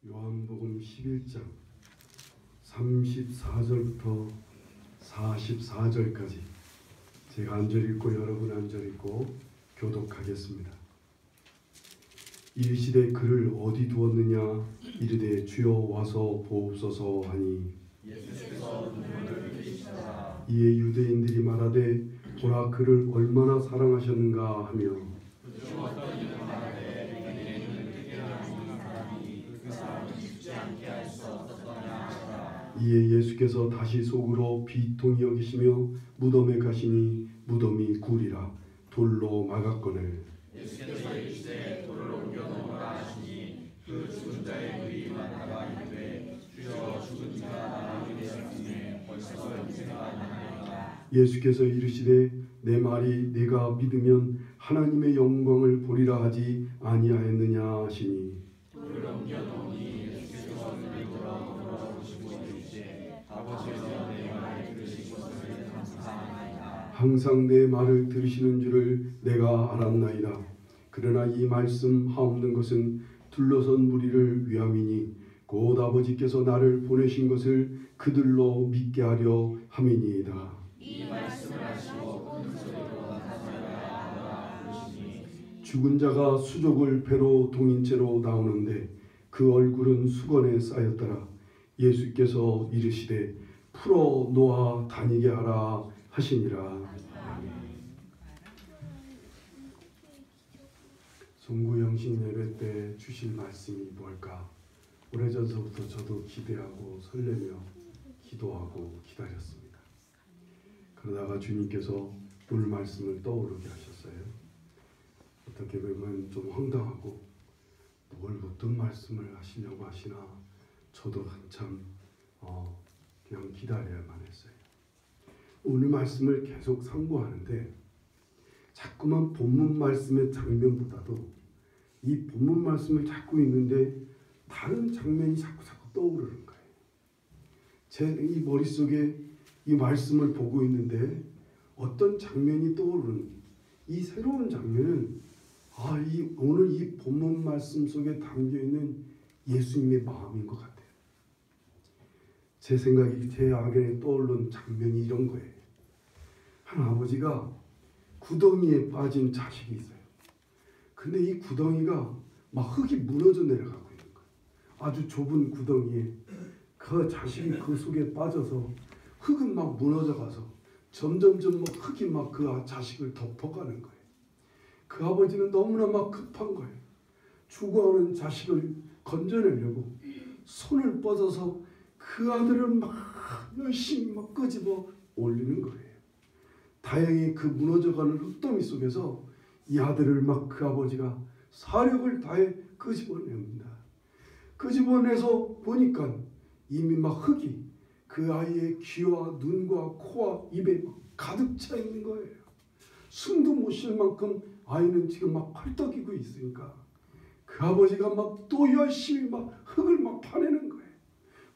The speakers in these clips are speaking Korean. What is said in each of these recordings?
요한복음 11장 34절부터 44절까지 제가 한 절 읽고 여러분 한 절 읽고 교독하겠습니다. 이르시되 그를 어디 두었느냐 이르되 주여 와서 보옵소서 하니 이에 유대인들이 말하되 보라 그를 얼마나 사랑하셨는가 하며 이에 예수께서 다시 속으로 비통히 여기시며 무덤에 가시니 무덤이 굴이라 돌로 막았거늘 예수께서 이르시되 돌을 옮겨 놓으라 하시니 그 죽은 자의 그리 만나가 이르되 주여 죽은 자가 나를 되셨으니 벌써 영생가 나나이다. 예수께서 이르시되 내 말이 네가 믿으면 하나님의 영광을 보리라 하지 아니하였느냐 하시니 돌을 옮겨 놓으니 예수께서 눈을 돌아보시고 이르시되 아버지여 내 말을 들으신 것을 감사하나이다. 항상 내 말을 들으시는 줄을 내가 알았나이다. 그러나 이 말씀 하옵는 것은 둘러선 무리를 위함이니 곧 아버지께서 나를 보내신 것을 그들로 믿게 하려 함이니이다. 이 말씀을 하시고 큰 소리로 나타나야 하라 부르시니 죽은 자가 수족을 배로 동인 채로 나오는데 그 얼굴은 수건에 쌓였더라. 예수께서 이르시되 풀어 놓아 다니게 하라 하시니라. 송구영신 예배 때 주실 말씀이 뭘까? 오래전서부터 저도 기대하고 설레며 기도하고 기다렸습니다. 그러다가 주님께서 오늘 말씀을 떠오르게 하셨어요. 어떻게 보면 좀 황당하고 뭘 어떤 말씀을 하시려고 하시나 저도 한참 그냥 기다려야만 했어요. 오늘 말씀을 계속 상고하는데 자꾸만 본문 말씀의 장면보다도 이 본문 말씀을 자꾸 읽는데 다른 장면이 자꾸 떠오르는 거예요. 제 이 머릿속에 이 말씀을 보고 있는데 어떤 장면이 떠오르는 이 새로운 장면은 오늘 이 본문 말씀 속에 담겨있는 예수님의 마음인 것 같아요. 제 생각이 제 안에 떠오르는 장면이 이런 거예요. 한 아버지가 구덩이에 빠진 자식이 있어요. 근데 이 구덩이가 막 흙이 무너져 내려가고 있는 거예요. 아주 좁은 구덩이에 그 자식이 그 속에 빠져서 흙은 막 무너져가서 점점점 막 흙이 막 그 자식을 덮어가는 거예요. 그 아버지는 너무나 막 급한 거예요. 죽어가는 자식을 건져내려고 손을 뻗어서 그 아들을 막 열심히 막 끄집어 올리는 거예요. 다행히 그 무너져가는 흙더미 속에서 이 아들을 막 그 아버지가 사력을 다해 끄집어냅니다. 끄집어내서 보니까 이미 막 흙이 그 아이의 귀와 눈과 코와 입에 막 가득 차 있는 거예요. 숨도 못 쉴 만큼 아이는 지금 막 헐떡이고 있으니까 그 아버지가 막 또 열심히 막 흙을 막 파내는 거예요.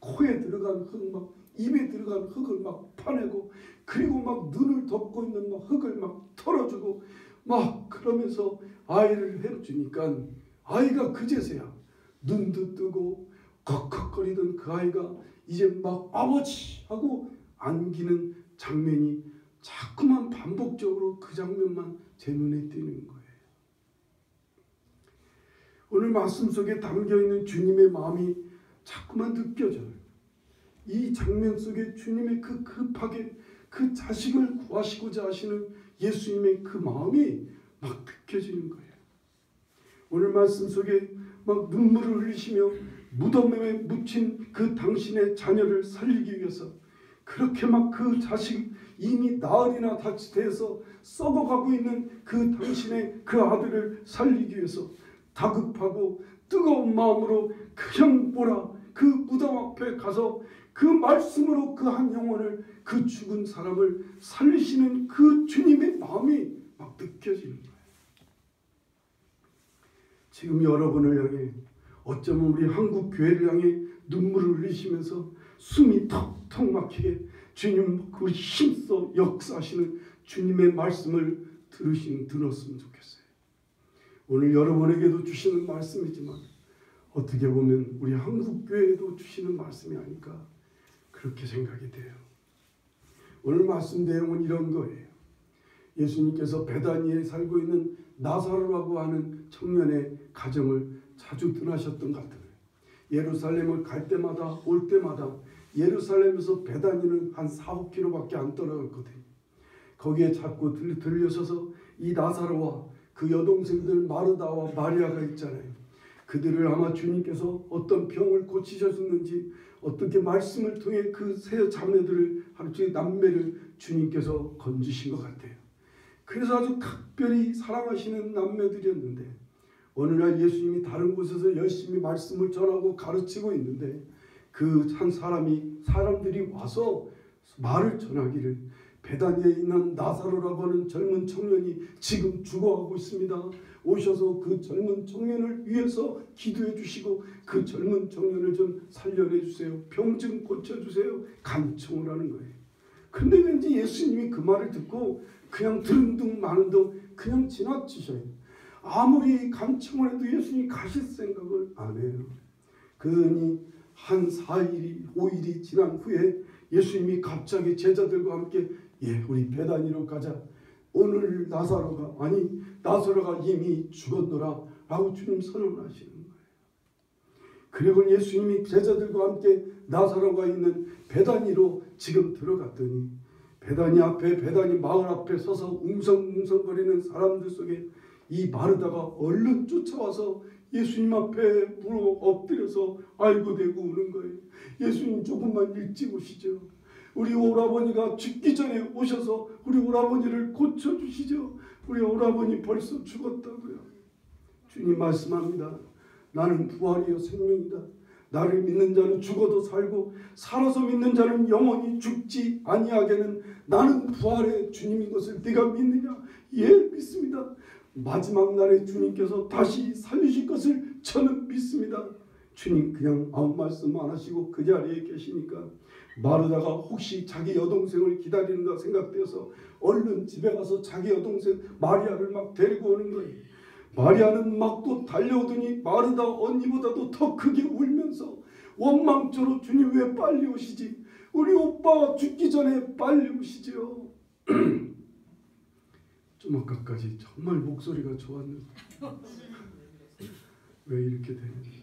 코에 들어간 흙 막 입에 들어간 흙을 막 파내고 그리고 막 눈을 덮고 있는 막 흙을 막 털어주고 막 그러면서 아이를 해주니까 아이가 그제서야 눈도 뜨고 컥컥거리던 그 아이가 이제 막 아버지 하고 안기는 장면이 자꾸만 반복적으로 그 장면만 제 눈에 띄는 거예요. 오늘 말씀 속에 담겨있는 주님의 마음이 자꾸만 느껴져요. 이 장면 속에 주님의 그 급하게 그 자식을 구하시고자 하시는 예수님의 그 마음이 막 느껴지는 거예요. 오늘 말씀 속에 막 눈물을 흘리시며 무덤에 묻힌 그 당신의 자녀를 살리기 위해서 그렇게 막 그 자식 이미 나흘이나 돼서 썩어가고 있는 그 당신의 그 아들을 살리기 위해서 다급하고 뜨거운 마음으로 그냥 보라 그 무덤 앞에 가서 그 말씀으로 그 한 영혼을 그 죽은 사람을 살리시는 그 주님의 마음이 막 느껴지는 거예요. 지금 여러분을 향해 어쩌면 우리 한국 교회를 향해 눈물을 흘리시면서 숨이 턱턱 막히게 주님 그 힘써 역사하시는 주님의 말씀을 들었으면 좋겠어요. 오늘 여러분에게도 주시는 말씀이지만 어떻게 보면 우리 한국교회에도 주시는 말씀이 아닐까 그렇게 생각이 돼요. 오늘 말씀 내용은 이런 거예요. 예수님께서 베다니에 살고 있는 나사로라고 하는 청년의 가정을 자주 떠나셨던 것 같아요. 예루살렘을 갈 때마다 올 때마다 예루살렘에서 베다니는 한 4-5km밖에 안 떨어졌거든요. 거기에 자꾸 들려서서 이 나사로와 그 여동생들 마르다와 마리아가 있잖아요. 그들을 아마 주님께서 어떤 병을 고치셨는지 어떻게 말씀을 통해 그 세 자매들을 하루씩 남매를 주님께서 건지신 것 같아요. 그래서 아주 각별히 사랑하시는 남매들이었는데 오늘날 예수님이 다른 곳에서 열심히 말씀을 전하고 가르치고 있는데 그 한 사람들이 와서 말을 전하기를 베다니에 있는 나사로라고 하는 젊은 청년이 지금 죽어가고 있습니다. 오셔서 그 젊은 청년을 위해서 기도해 주시고 그 젊은 청년을 좀 살려내 주세요. 병 좀 고쳐주세요. 간청을 하는 거예요. 근데 왠지 예수님이 그 말을 듣고 그냥 들은 둥 마는 둥 그냥 지나치셔요. 아무리 간청을 해도 예수님이 가실 생각을 안 해요. 그러니 한 4일이 5일이 지난 후에 예수님이 갑자기 제자들과 함께 우리 베다니로 가자. 오늘 나사로가 이미 죽었노라 라고 주님 선언하시는 거예요. 그리고 예수님이 제자들과 함께 나사로가 있는 베다니로 지금 들어갔더니 베다니 마을 앞에 서서 웅성웅성거리는 사람들 속에 이 마르다가 얼른 쫓아와서 예수님 앞에 물어 엎드려서 알고대고 우는 거예요. 예수님 조금만 일찍 오시죠. 우리 오라버니가 죽기 전에 오셔서 우리 오라버니를 고쳐주시죠. 우리 오라버니 벌써 죽었다고요. 주님 말씀합니다. 나는 부활이요 생명이다. 나를 믿는 자는 죽어도 살고 살아서 믿는 자는 영원히 죽지 아니하게는 나는 부활의 주님인 것을 네가 믿느냐? 예, 믿습니다. 마지막 날에 주님께서 다시 살리실 것을 저는 믿습니다. 주님 그냥 아무 말씀 안 하시고 그 자리에 계시니까 마르다가 혹시 자기 여동생을 기다리는가 생각되어서 얼른 집에 가서 자기 여동생 마리아를 막 데리고 오는 거예요. 마리아는 막 또 달려오더니 마르다 언니보다도 더 크게 울면서 원망조로 주님 왜 빨리 오시지? 우리 오빠가 죽기 전에 빨리 오시지요. 좀 아까까지 정말 목소리가 좋았는데 왜 이렇게 되는지.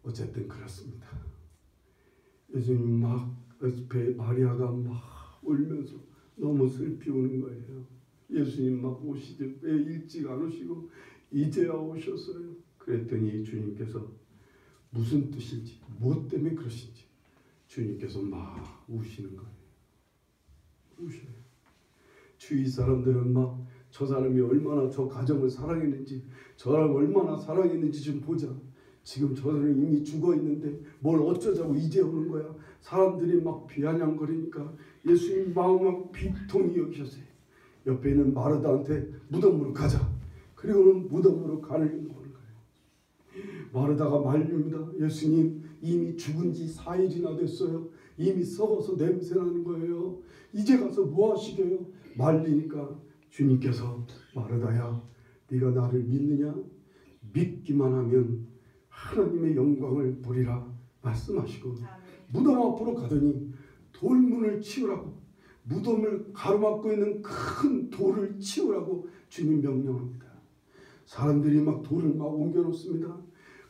어쨌든 그렇습니다. 예수님 막 마리아가 막 울면서 너무 슬피 우는 거예요. 예수님 막 오시지 왜 일찍 안 오시고 이제야 오셨어요. 그랬더니 주님께서 무슨 뜻인지 무엇 때문에 그러신지 주님께서 막 우시는 거예요. 우셔요. 주위 사람들은 막 저 사람이 얼마나 저 가정을 사랑했는지 저 사람 얼마나 사랑했는지 좀 보자. 지금 저 사람이 이미 죽어 있는데 뭘 어쩌자고 이제 오는 거야. 사람들이 막 비아냥거리니까 예수님 마음 막 비통이 여기셨어요. 옆에 있는 마르다한테 무덤으로 가자. 그리고는 무덤으로 가는 거예요. 마르다가 말립니다. 예수님 이미 죽은 지 4일이나 됐어요. 이미 썩어서 냄새 나는 거예요. 이제 가서 뭐 하시게요? 말리니까 주님께서 마르다야 네가 나를 믿느냐? 믿기만 하면 하나님의 영광을 보리라 말씀하시고 무덤 앞으로 가더니 돌문을 치우라고 무덤을 가로막고 있는 큰 돌을 치우라고 주님 명령합니다. 사람들이 막 돌을 막 옮겨놓습니다.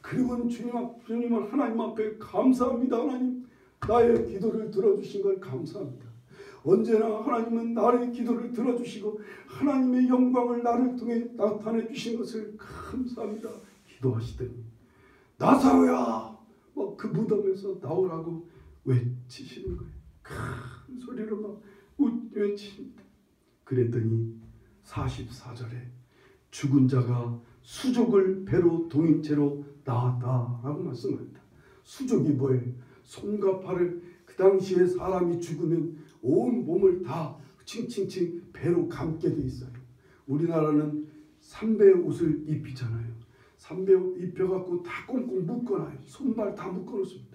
그리고는 주님은 하나님 앞에 감사합니다. 하나님 나의 기도를 들어주신 걸 감사합니다. 언제나 하나님은 나의 기도를 들어주시고 하나님의 영광을 나를 통해 나타내 주신 것을 감사합니다. 기도하시더니 나사로야 막 그 무덤에서 나오라고 외치시는 거예요. 큰 소리로 막 외칩니다. 그랬더니 44절에 죽은 자가 수족을 배로 동인 채로 나왔다라고 말씀합니다. 수족이 뭐예요? 손과 팔을 그 당시에 사람이 죽으면 온 몸을 다 칭칭칭 배로 감게 돼 있어요. 우리나라는 삼배 옷을 입히잖아요. 삼배 옷 입혀갖고 다 꽁꽁 묶어놔요. 손발 다 묶어놓습니다.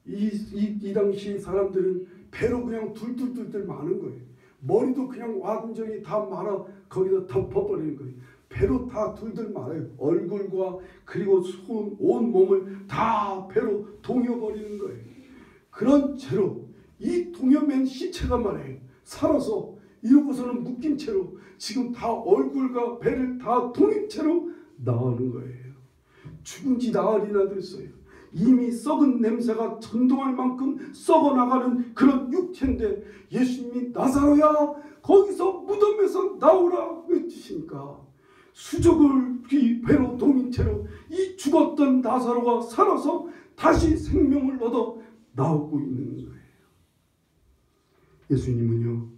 이 당시 사람들은 배로 그냥 둘둘둘둘 마는 거예요. 머리도 그냥 완전히 다 말아 거기다 덮어버리는 거예요. 배로 다 둘둘 말아요. 얼굴과 그리고 손, 온 몸을 다 배로 동여버리는 거예요. 그런 채로 이 동여맨 시체가 말이에요. 살아서 이러고서는 묶인 채로 지금 다 얼굴과 배를 다 동인 채로 나오는 거예요. 죽은 지 나흘이나 됐어요. 이미 썩은 냄새가 전동할 만큼 썩어나가는 그런 육체인데 예수님이 나사로야 거기서 무덤에서 나오라 외치시니까 수족을 배로 동인 채로 이 죽었던 나사로가 살아서 다시 생명을 얻어 나오고 있는 거예요. 예수님은요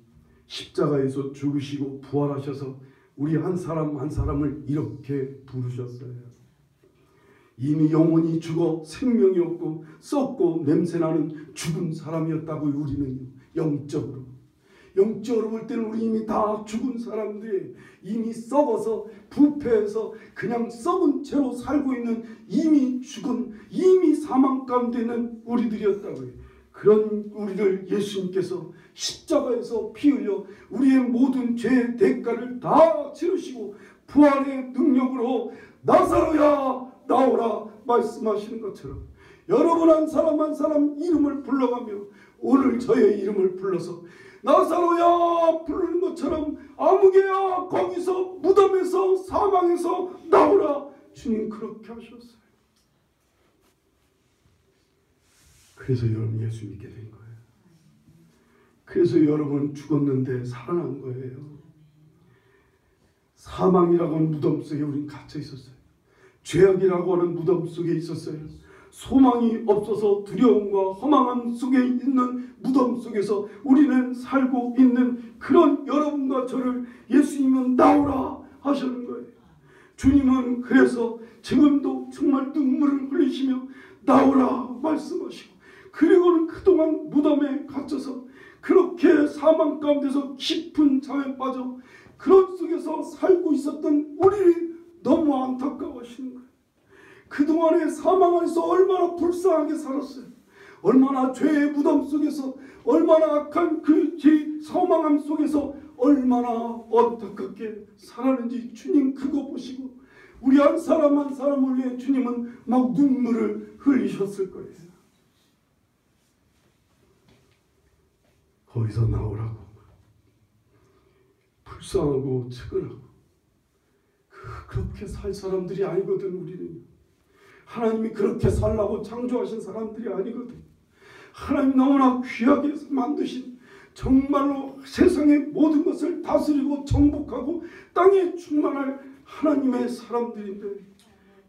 십자가에서 죽으시고 부활하셔서 우리 한 사람 한 사람을 이렇게 부르셨어요. 이미 영혼이 죽어 생명이 없고 썩고 냄새나는 죽은 사람이었다고요. 우리는 영적으로 볼 때는 우리 이미 다 죽은 사람들이 이미 썩어서 부패해서 그냥 썩은 채로 살고 있는 이미 죽은 이미 사망 가운데 있는 우리들이었다고요. 그런 우리를 예수님께서 십자가에서 피 흘려 우리의 모든 죄의 대가를 다 치르시고 부활의 능력으로 나사로야 나오라 말씀하시는 것처럼 여러분 한 사람 한 사람 이름을 불러가며 오늘 저의 이름을 불러서 나사로야 부르는 것처럼 아무개야 거기서 무덤에서 사망에서 나오라 주님 그렇게 하셨어요. 그래서 여러분 예수 믿게 된 거예요. 그래서 여러분 죽었는데 살아난 거예요. 사망이라고 하는 무덤 속에 우린 갇혀 있었어요. 죄악이라고 하는 무덤 속에 있었어요. 소망이 없어서 두려움과 허망함 속에 있는 무덤 속에서 우리는 살고 있는 그런 여러분과 저를 예수님은 나오라 하시는 거예요. 주님은 그래서 지금도 정말 눈물을 흘리시며 나오라 말씀하시고 그리고는 그동안 무덤에 갇혀서 그렇게 사망 가운데서 깊은 잠에 빠져 그런 속에서 살고 있었던 우리를 너무 안타까워하시는 거예요. 그동안의 사망 안에서 얼마나 불쌍하게 살았어요. 얼마나 죄의 무덤 속에서 얼마나 악한 그 죄 사망함 속에서 얼마나 안타깝게 살았는지 주님 그거 보시고 우리 한 사람 한 사람을 위해 주님은 막 눈물을 흘리셨을 거예요. 거기서 나오라고 불쌍하고 측은하고 그렇게 살 사람들이 아니거든. 우리는 하나님이 그렇게 살라고 창조하신 사람들이 아니거든. 하나님 너무나 귀하게 만드신 정말로 세상의 모든 것을 다스리고 정복하고 땅에 충만할 하나님의 사람들인데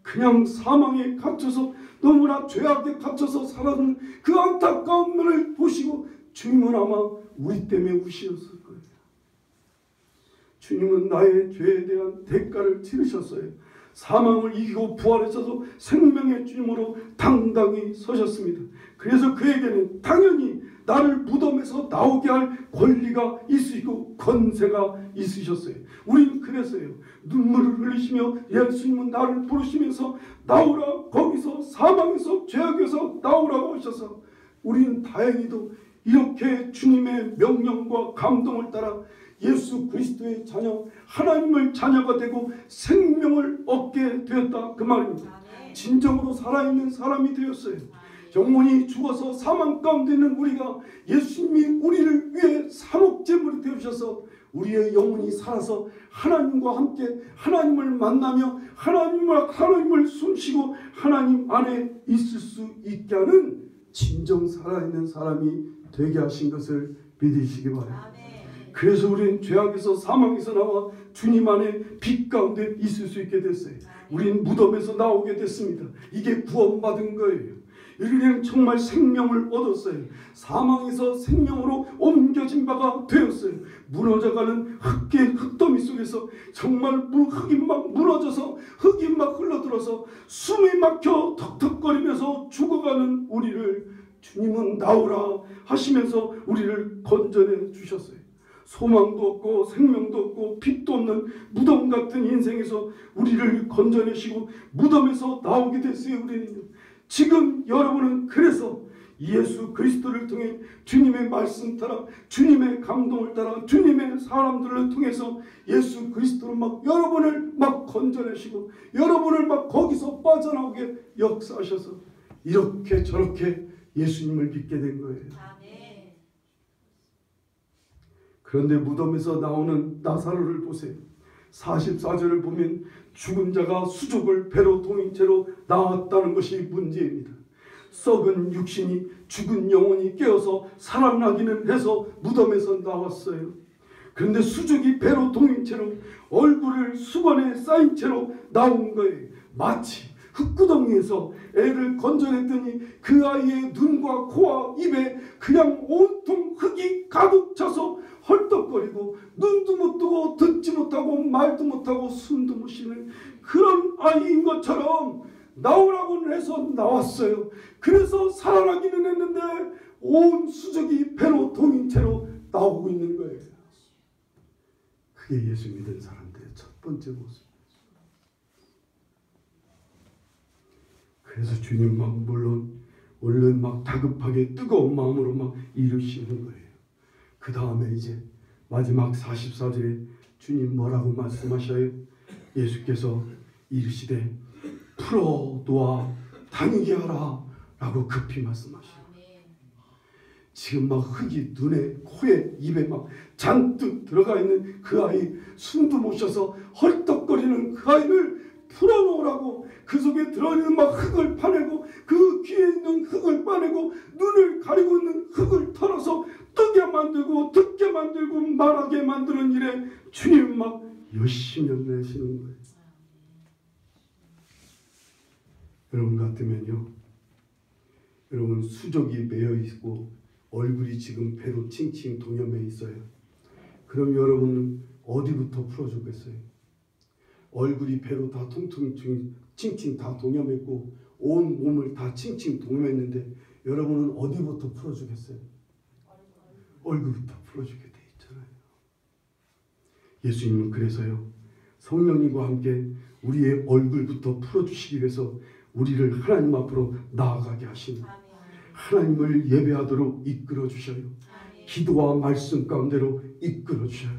그냥 사망에 갇혀서 너무나 죄악에 갇혀서 살아가는 그 안타까운 면을 보시고 주님은 아마 우리 때문에 우시었을 거예요. 주님은 나의 죄에 대한 대가를 치르셨어요. 사망을 이기고 부활하셔서 생명의 주님으로 당당히 서셨습니다. 그래서 그에게는 당연히 나를 무덤에서 나오게 할 권리가 있으시고 권세가 있으셨어요. 우리는 그래서요. 눈물을 흘리시며 예수님은 나를 부르시면서 나오라 거기서 사망에서 죄악에서 나오라고 하셔서 우리는 다행히도 이렇게 주님의 명령과 감동을 따라 예수 그리스도의 자녀 하나님을 자녀가 되고 생명을 얻게 되었다 그 말입니다. 진정으로 살아있는 사람이 되었어요. 영혼이 죽어서 사망 가운데 있는 우리가 예수님이 우리를 위해 산옥제물이 되어주셔서 우리의 영혼이 살아서 하나님과 함께 하나님을 만나며 하나님을 숨쉬고 하나님 안에 있을 수 있게 하는 진정 살아있는 사람이 되게 하신 것을 믿으시기 바랍니다. 그래서 우리는 죄악에서 사망에서 나와 주님 안에 빛 가운데 있을 수 있게 됐어요. 우리는 무덤에서 나오게 됐습니다. 이게 구원받은 거예요. 우리는 정말 생명을 얻었어요. 사망에서 생명으로 옮겨진 바가 되었어요. 무너져가는 흙더미 속에서 정말 흙이 막 무너져서 흙이 막 흘러들어서 숨이 막혀 턱턱거리면서 죽어가는 우리를 주님은 나오라 하시면서 우리를 건져내 주셨어요. 소망도 없고 생명도 없고 빛도 없는 무덤 같은 인생에서 우리를 건져내시고 무덤에서 나오게 됐어요. 우리는요. 지금 여러분은 그래서 예수 그리스도를 통해 주님의 말씀 따라 주님의 감동을 따라 주님의 사람들을 통해서 예수 그리스도로 막 여러분을 막 건져내시고 여러분을 막 거기서 빠져나오게 역사하셔서 이렇게 저렇게 예수님을 믿게 된 거예요. 아멘. 그런데 무덤에서 나오는 나사로를 보세요. 44절을 보면 죽은 자가 수족을 배로 동인 채로 나왔다는 것이 문제입니다. 썩은 육신이 죽은 영혼이 깨어서 살아나기는 해서 무덤에서 나왔어요. 그런데 수족이 배로 동인 채로 얼굴을 수건에 쌓인 채로 나온 거예요. 마치 흙구덩이에서 애를 건져냈더니 그 아이의 눈과 코와 입에 그냥 온통 흙이 가득 차서 헐떡거리고 눈도 못 뜨고 듣지 못하고 말도 못하고 숨도 못 쉬는 그런 아이인 것처럼 나오라고 해서 나왔어요. 그래서 살아나기는 했는데 온 수족이 배로 동인 채로 나오고 있는 거예요. 그게 예수 믿은 사람들의 첫 번째 모습. 그래서 주님 막 물론 얼른 막 다급하게 뜨거운 마음으로 막 이루시는 거예요. 그 다음에 이제 마지막 44절에 주님 뭐라고 말씀하셔요? 예수께서 이르시되 풀어놓아 다니게 하라 라고 급히 말씀하셔요. 지금 막 흙이 눈에 코에 입에 막 잔뜩 들어가 있는 그 아이, 숨도 못 쉬어서 헐떡거리는 그 아이를 풀어놓으라고 그 속에 들어있는 막 흙을 파내고 그 귀에 있는 흙을 빠내고 눈을 가리고 있는 흙을 털어서 뜨게 만들고 듣게 만들고 말하게 만드는 일에 주님 막 열심히 연내시는 거예요. 여러분 같으면요, 여러분 수족이 매여 있고 얼굴이 지금 배로 칭칭 동여매 있어요. 그럼 여러분은 어디부터 풀어주겠어요? 얼굴이 배로 다 퉁퉁 칭칭 다 동여맸고 온 몸을 다 칭칭 동여맸는데 여러분은 어디부터 풀어주겠어요? 얼굴부터 풀어주게 돼 있잖아요. 예수님은 그래서요, 성령님과 함께 우리의 얼굴부터 풀어주시기 위해서 우리를 하나님 앞으로 나아가게 하시는, 하나님을 예배하도록 이끌어 주셔요. 기도와 말씀 가운데로 이끌어 주셔요.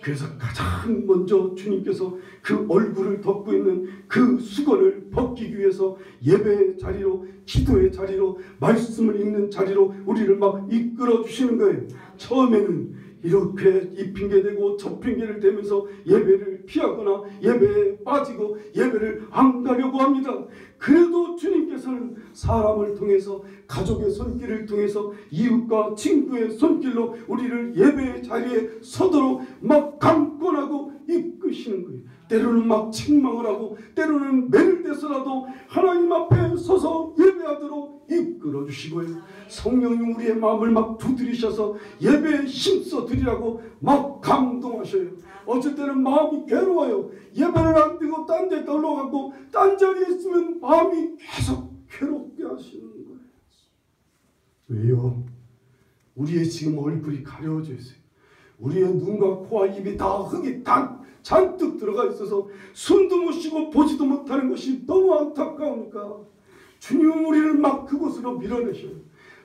그래서 가장 먼저 주님께서 그 얼굴을 덮고 있는 그 수건을 벗기기 위해서 예배의 자리로, 기도의 자리로, 말씀을 읽는 자리로 우리를 막 이끌어 주시는 거예요. 처음에는 이렇게 이 핑계 대고 저 핑계를 대면서 예배를 피하거나 예배에 빠지고 예배를 안 가려고 합니다. 그래도 주님께서는 사람을 통해서, 가족의 손길을 통해서, 이웃과 친구의 손길로 우리를 예배의 자리에 서도록 막 강권하고 이끄시는 거예요. 때로는 막 책망을 하고 때로는 매를 대서라도 하나님 앞에 서서 예배하도록 이끌어 주시고요. 성령님 우리의 마음을 막 두드리셔서 예배에 힘써 드리라고 막 감동하셔요. 어쩔 때는 마음이 괴로워요. 예배를 안 드리고 딴 데 올라가고 딴 자리에 있으면 마음이 계속 괴롭게 하시는 거예요. 왜요? 우리의 지금 얼굴이 가려워져 있어요. 우리의 눈과 코와 입이 다 흙이 잔뜩 들어가 있어서 숨도 못 쉬고 보지도 못하는 것이 너무 안타까우니까 주님은 우리를 막 그곳으로 밀어내셔요.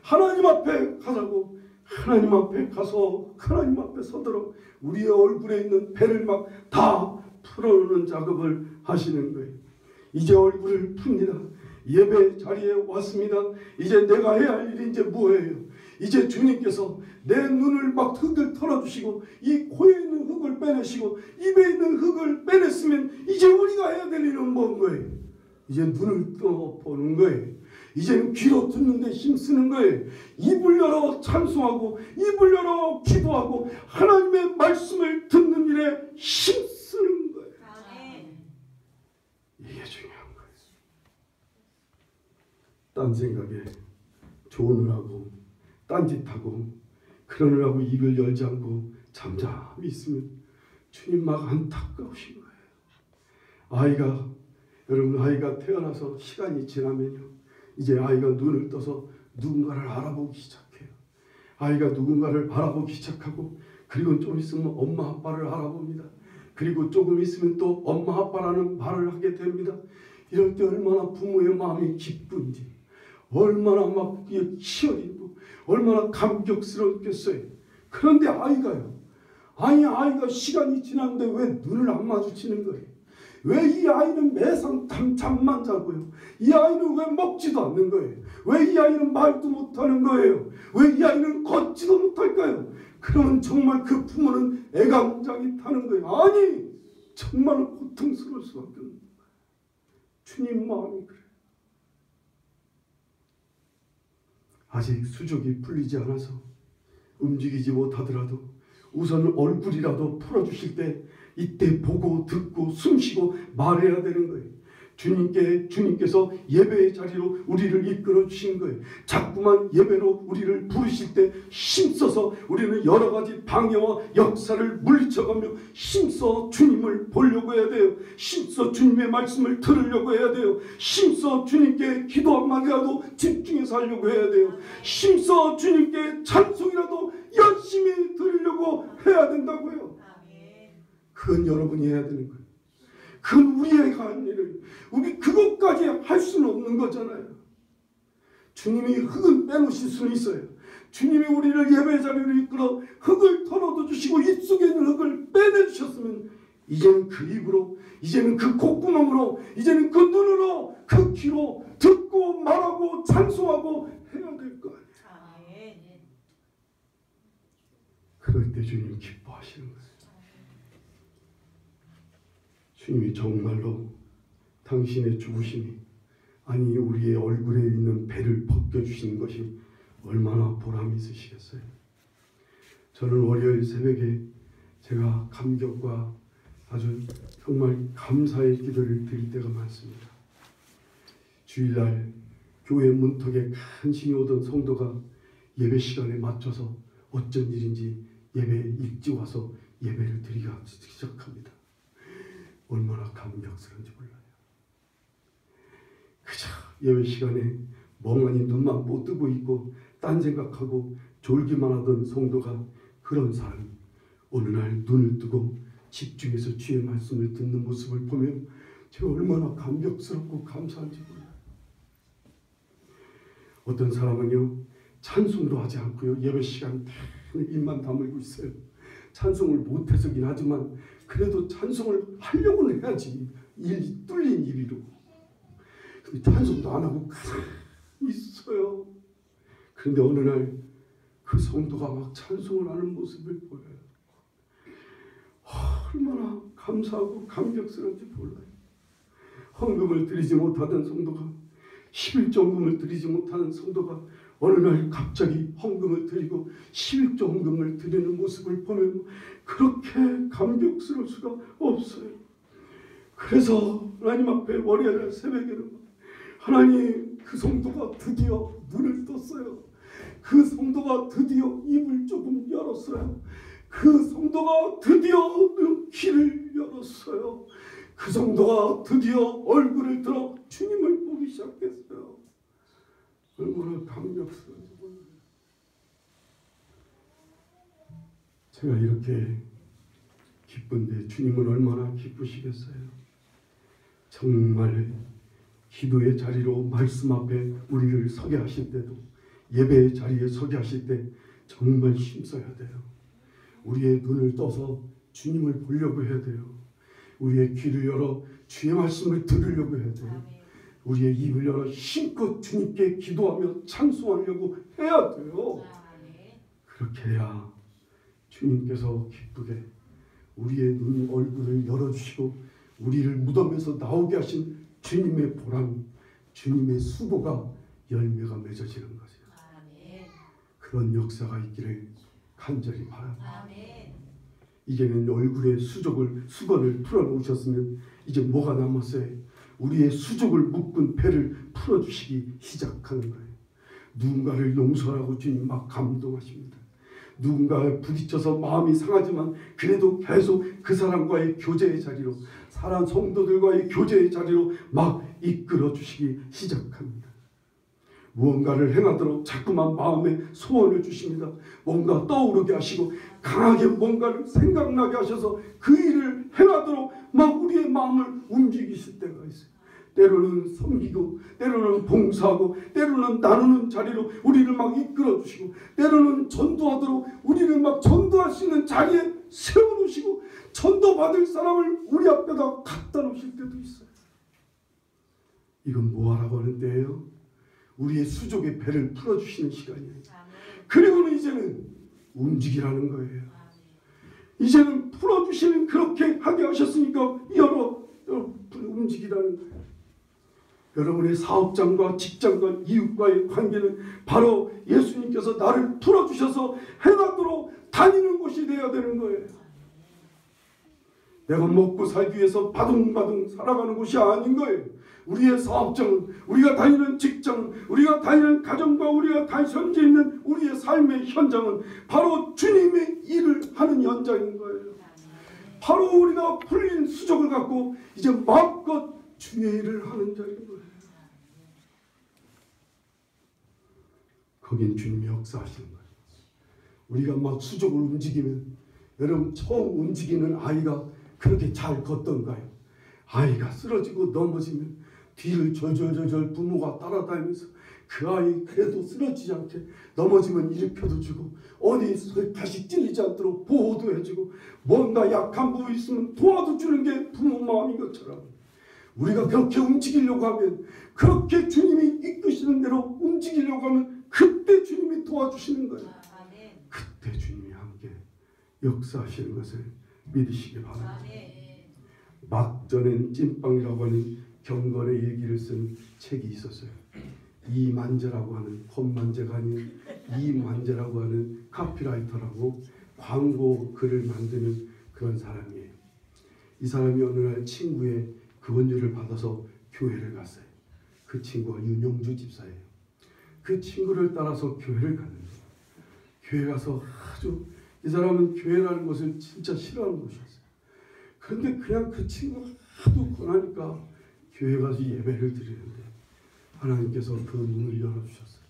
하나님 앞에 가자고, 하나님 앞에 가서 하나님 앞에 서도록 우리의 얼굴에 있는 배를 막 다 풀어놓는 작업을 하시는 거예요. 이제 얼굴을 풉니다. 예배 자리에 왔습니다. 이제 내가 해야 할 일이 이제 뭐예요? 이제 주님께서 내 눈을 막 흙을 털어주시고 이 코에 있는 흙을 빼내시고 입에 있는 흙을 빼냈으면 이제 우리가 해야 될 일은 뭔 거예요? 이제 눈을 떠보는 거예요. 이제는 귀로 듣는 데 힘쓰는 거예요. 입을 열어 찬송하고 입을 열어 기도하고 하나님의 말씀을 듣는 일에 힘쓰는 거예요. 이게 중요한 거예요. 딴 생각에 조언을 딴짓하고 그러느라고 입을 열지 않고 잠잠히 있으면 주님 막 안타까우신 거예요. 여러분 아이가 태어나서 시간이 지나면요, 이제 아이가 눈을 떠서 누군가를 알아보기 시작해요. 아이가 누군가를 바라보기 시작하고 그리고 좀 있으면 엄마 아빠를 알아봅니다. 그리고 조금 있으면 또 엄마 아빠라는 말을 하게 됩니다. 이럴 때 얼마나 부모의 마음이 기쁜지, 얼마나 막 치열이고 얼마나 감격스럽겠어요. 그런데 아이가 시간이 지났는데 왜 눈을 안 마주치는 거예요? 왜 이 아이는 매상 잠만 자고요? 이 아이는 왜 먹지도 않는 거예요? 왜 이 아이는 말도 못하는 거예요? 왜 이 아이는 걷지도 못할까요? 그러면 정말 그 부모는 애감장이 타는 거예요. 아니, 정말 고통스러울 수밖에 없는 거예요. 주님 마음이 그래요. 아직 수족이 풀리지 않아서 움직이지 못하더라도 우선 얼굴이라도 풀어주실 때 이때 보고 듣고 숨쉬고 말해야 되는 거예요. 주님께서 예배의 자리로 우리를 이끌어 주신 거예요. 자꾸만 예배로 우리를 부르실 때 힘써서 우리는 여러 가지 방해와 역사를 물리쳐가며 힘써 주님을 보려고 해야 돼요. 힘써 주님의 말씀을 들으려고 해야 돼요. 힘써 주님께 기도 한마디라도 집중해서 하려고 해야 돼요. 힘써 주님께 찬송이라도 열심히 들으려고 해야 된다고요. 그건 여러분이 해야 되는 거예요. 그건 우리가 한 일을, 우리 그것까지 할 수는 없는 거잖아요. 주님이 흙은 빼놓으실 수는 있어요. 주님이 우리를 예배 자리로 이끌어 흙을 털어도 주시고 입속에 있는 흙을 빼내주셨으면 이제는 그 입으로, 이제는 그 콧구멍으로, 이제는 그 눈으로, 그 귀로 듣고 말하고 찬송하고 해야 될 거예요. 그럴 때 주님 기뻐하시는 거예요. 주님이 정말로 당신의 죽으심이, 아니 우리의 얼굴에 있는 배를 벗겨주시는 것이 얼마나 보람이 있으시겠어요. 저는 월요일 새벽에 제가 감격과 아주 정말 감사의 기도를 드릴 때가 많습니다. 주일날 교회 문턱에 간신히 오던 성도가 예배 시간에 맞춰서 어쩐 일인지 예배에 일찍 와서 예배를 드리기 시작합니다. 얼마나 감격스러운지 몰라요. 그저 예배 시간에 멍하니 눈만 못 뜨고 있고 딴 생각하고 졸기만 하던 성도가, 그런 사람이 어느 날 눈을 뜨고 집중해서 주의 말씀을 듣는 모습을 보면 제가 얼마나 감격스럽고 감사한지 몰라요. 어떤 사람은요, 찬송도 하지 않고요, 예배 시간 입만 다물고 있어요. 찬송을 못해서긴 하지만 그래도 찬송을 하려고는 해야지. 뚫린 입이로. 근데 찬송도 안 하고 가만히 있어요. 그런데 어느 날 그 성도가 막 찬송을 하는 모습을 보여요. 얼마나 감사하고 감격스러운지 몰라요. 헌금을 드리지 못하던 성도가, 11조헌금을 드리지 못하는 성도가 어느 날 갑자기 헌금을 드리고 11조 헌금을 드리는 모습을 보면 그렇게 감격스러울 수가 없어요. 그래서 하나님 앞에 월요일 새벽에는 하나님, 그 성도가 드디어 눈을 떴어요. 그 성도가 드디어 입을 조금 열었어요. 그 성도가 드디어 귀를 열었어요. 그 성도가 드디어 얼굴을 들어 주님을 보기 시작했어요. 얼마나 감격스러운지 몰라요. 제가 이렇게 기쁜데 주님은 얼마나 기쁘시겠어요. 정말 기도의 자리로 말씀 앞에 우리를 서게 하실 때도, 예배의 자리에 서게 하실 때 정말 힘써야 돼요. 우리의 눈을 떠서 주님을 보려고 해야 돼요. 우리의 귀를 열어 주의 말씀을 들으려고 해야 돼요. 우리의 입을 열어 힘껏 주님께 기도하며 찬송하려고 해야 돼요. 그렇게 해야 주님께서 기쁘게 우리의 눈, 얼굴을 열어주시고 우리를 무덤에서 나오게 하신 주님의 보람, 주님의 수고가 열매가 맺어지는 거죠. 그런 역사가 있기를 간절히 바랍니다. 이제는 얼굴의 수건을 풀어놓으셨으면 이제 뭐가 남았어요? 우리의 수족을 묶은 배를 풀어주시기 시작하는 거예요. 누군가를 용서하라고 주님 막 감동하십니다. 누군가에 부딪혀서 마음이 상하지만 그래도 계속 그 사람과의 교제의 자리로, 사람 성도들과의 교제의 자리로 막 이끌어 주시기 시작합니다. 무언가를 행하도록 자꾸만 마음에 소원을 주십니다. 뭔가 떠오르게 하시고 강하게 뭔가를 생각나게 하셔서 그 일을 행하도록 막 우리의 마음을 움직이실 때가 있어요. 때로는 섬기고 때로는 봉사하고 때로는 나누는 자리로 우리를 막 이끌어 주시고 때로는 전도하도록 우리를 막 전도할 수 있는 자리에 세워놓으시고 전도받을 사람을 우리 앞에다 갖다 놓으실 때도 있어요. 이건 뭐하라고 하는 때예요? 우리의 수족의 배를 풀어주시는 시간이에요. 그리고는 이제는 움직이라는 거예요. 이제는 풀어주시는 그렇게 하게 하셨으니까 움직이라는 거예요. 여러분의 사업장과 직장과 이웃과의 관계는 바로 예수님께서 나를 풀어주셔서 해나도록 다니는 곳이 되어야 되는 거예요. 내가 먹고 살기 위해서 바둥바둥 살아가는 곳이 아닌 거예요. 우리의 사업장은, 우리가 다니는 직장은, 우리가 다니는 가정과 우리가 현재 있는 우리의 삶의 현장은 바로 주님의 일을 하는 현장인 거예요. 바로 우리가 풀린 수족을 갖고 이제 마음껏 주의 일을 하는 자인 거예요. 거긴 주님이 역사하시는 거예요. 우리가 막 수족을 움직이면 여러분 처음 움직이는 아이가 그렇게 잘 걷던가요? 아이가 쓰러지고 넘어지면 뒤를 절절절절 부모가 따라다니면서 그 아이 그래도 쓰러지지 않게 넘어지면 일으켜도 주고 어디 다시 찔리지 않도록 보호도 해주고 뭔가 약한 부분 있으면 도와도 주는 게 부모 마음인 것처럼 우리가 그렇게 움직이려고 하면 그렇게 주님이 이끄시는 대로 움직이려고 하면 그때 주님이 도와주시는 거예요. 그때 주님이 함께 역사하시는 것을 믿으시기 바랍니다. 막전엔 찐빵이라고 하는 경건의 일기를 쓴 책이 있었어요. 이만재라고 하는 권만재가 아닌 이만재라고 하는 카피라이터라고 광고 글을 만드는 그런 사람이에요. 이 사람이 어느 날 친구의 그 권유를 받아서 교회를 갔어요. 그 친구가 윤용주 집사예요. 그 친구를 따라서 교회를 갔는데 교회 가서 아주 이 사람은 교회라는 것을 진짜 싫어하는 곳이었어요. 그런데 그냥 그 친구가 하도 권하니까 교회 가서 예배를 드리는데 하나님께서 그 문을 열어주셨어요.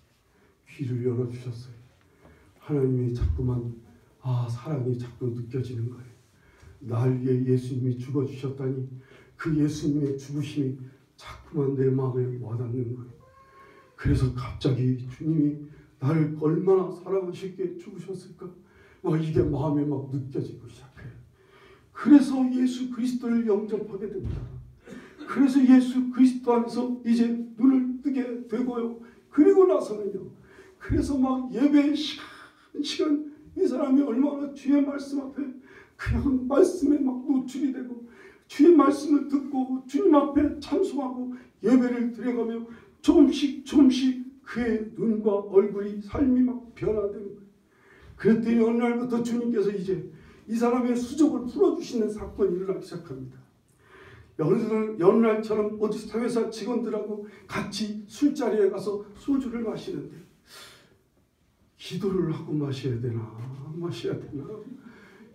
귀를 열어주셨어요. 하나님이 자꾸만 사랑이 자꾸 느껴지는 거예요. 날 위해 예수님이 죽어주셨다니 그 예수님의 죽으심이 자꾸만 내 마음에 와닿는 거예요. 그래서 갑자기 주님이 나를 얼마나 사랑하시게 죽으셨을까? 이게 마음에 막 느껴지고 시작해요. 그래서 예수 그리스도를 영접하게 됩니다. 그래서 예수 그리스도 안에서 이제 눈을 뜨게 되고요. 그리고 나서는요. 그래서 막 예배 시간 이 사람이 얼마나 주의 말씀 앞에 그냥 말씀에 막 노출이 되고 주의 말씀을 듣고 주님 앞에 찬송하고 예배를 드려가며 조금씩 그의 눈과 얼굴이 삶이 막 변화되는 거예요. 그랬더니 어느 날부터 주님께서 이제 이 사람의 수족을 풀어주시는 사건이 일어나기 시작합니다. 여느 날처럼 어디 회사 직원들하고 같이 술자리에 가서 소주를 마시는데 기도를 하고 마셔야 되나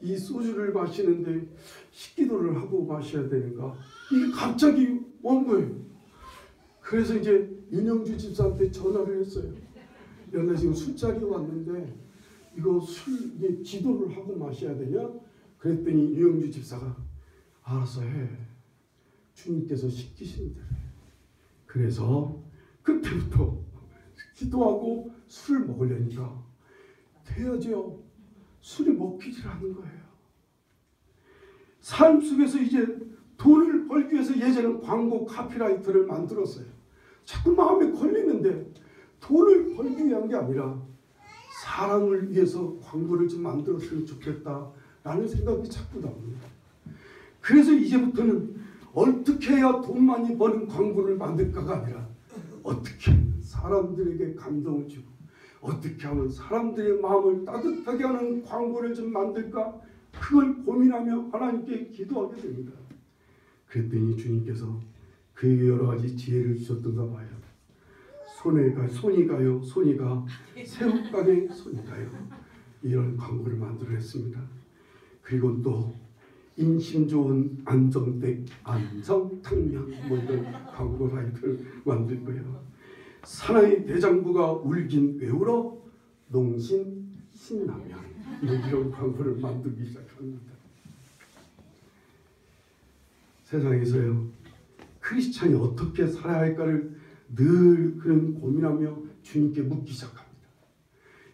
이 소주를 마시는데 식기도를 하고 마셔야 되는가 이게 갑자기 온 거예요. 그래서 이제 윤영주 집사한테 전화를 했어요. 나 지금 술자리에 왔는데 이거 이게 기도를 하고 마셔야 되냐? 그랬더니 윤영주 집사가 알아서 해. 주님께서 시키시는 대로 해. 그래서 그때부터 기도하고 술을 먹으려니까 돼야죠. 술이 먹히질 않는 거예요. 삶 속에서 이제 돈을 벌기 위해서 예전에는 광고 카피라이터를 만들었어요. 자꾸 마음에 걸리는데 돈을 벌기 위한 게 아니라 사랑을 위해서 광고를 좀 만들었으면 좋겠다라는 생각이 자꾸 나옵니다. 그래서 이제부터는 어떻게 해야 돈 많이 버는 광고를 만들까가 아니라 어떻게 사람들에게 감동을 주고 어떻게 하면 사람들의 마음을 따뜻하게 하는 광고를 좀 만들까 그걸 고민하며 하나님께 기도하게 됩니다. 그랬더니 주님께서 그에게 여러 가지 지혜를 주셨던가 봐요. 손이 가요. 새우깡에 손이 가요. 이런 광고를 만들어냈습니다. 그리고 또 인심 좋은 안정댁 안성탕면 이런 광고 사이트를 만들고요. 사나이 대장부가 울긴 왜 울어? 농신 신라면. 이런 광고를 만들기 시작합니다. 세상에서요, 크리스찬이 어떻게 살아야 할까를 늘 그런 고민하며 주님께 묻기 시작합니다.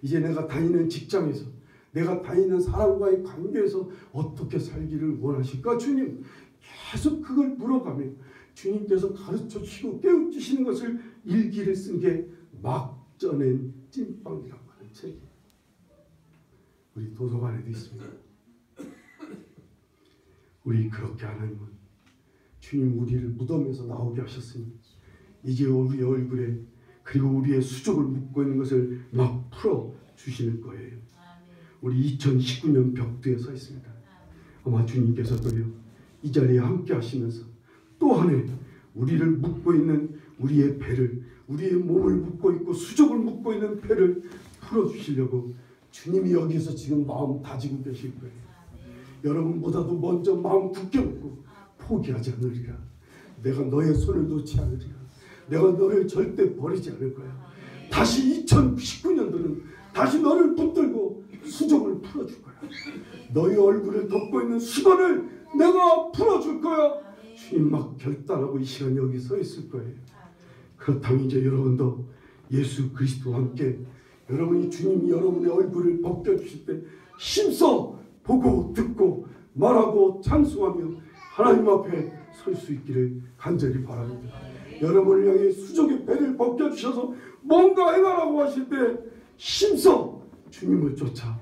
이제 내가 다니는 직장에서, 내가 다니는 사람과의 관계에서 어떻게 살기를 원하실까? 주님, 계속 그걸 물어가며 주님께서 가르쳐 주시고 깨우치시는 것을 일기를 쓴 게 막 쪄낸 찐빵이라고 하는 책이에요. 우리 도서관에도 있습니다. 우리 그렇게 하나님은 주님 우리를 무덤에서 나오게 하셨으니 이제 우리의 얼굴에 그리고 우리의 수족을 묶고 있는 것을 막 풀어 주시는 거예요. 우리 2019년 벽두에 서 있습니다. 아마 주님께서도요, 이 자리에 함께 하시면서 또 한 해 우리를 묶고 있는 우리의 배를, 우리의 몸을 묶고 있고 수족을 묶고 있는 배를 풀어주시려고 주님이 여기서 지금 마음 다지고 계실 거예요. 여러분보다도 먼저 마음 굳게 먹고 포기하지 않으리라. 내가 너의 손을 놓지 않으리라. 내가 너를 절대 버리지 않을 거야. 다시 2019년도는 다시 너를 붙들고 수족을 풀어줄 거야. 너의 얼굴을 덮고 있는 수건을 내가 풀어줄 거야. 주님 막 결단하고 이 시간 여기 서 있을 거예요. 그렇다면 이제 여러분도 예수 그리스도와 함께 여러분이 주님이 여러분의 얼굴을 벗겨주실 때 힘써 보고 듣고 말하고 찬송하며 하나님 앞에 설 수 있기를 간절히 바랍니다. 여러분을 향해 수족의 배를 벗겨주셔서 뭔가 행하라고 하실 때 힘써 주님을 쫓아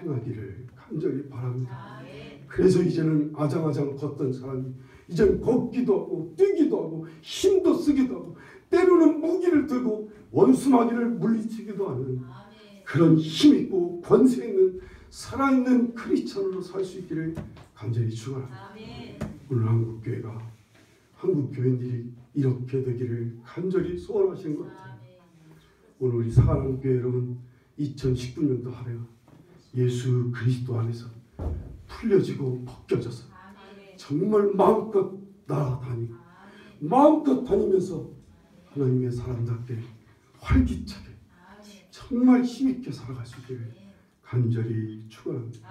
행하기를 간절히 바랍니다. 그래서 이제는 아장아장 걷던 사람이 이제는 걷기도 하고 뛰기도 하고 힘도 쓰기도 하고 때로는 무기를 들고 원수마귀를 물리치기도 하는 그런 힘있고 권세 있는 살아있는 크리스찬으로 살 수 있기를 간절히 축원합니다. 오늘 한국교회가 한국 교인들이 이렇게 되기를 간절히 소원하시는 것 같아요. 오늘 우리 사랑교회 여러분 2019년도 한 해가 예수 그리스도 안에서 풀려지고 벗겨져서 정말 마음껏 날아다니고 마음껏 다니면서 하나님의 사람답게 활기차게 정말 힘있게 살아갈 수 있기를 간절히 축원합니다.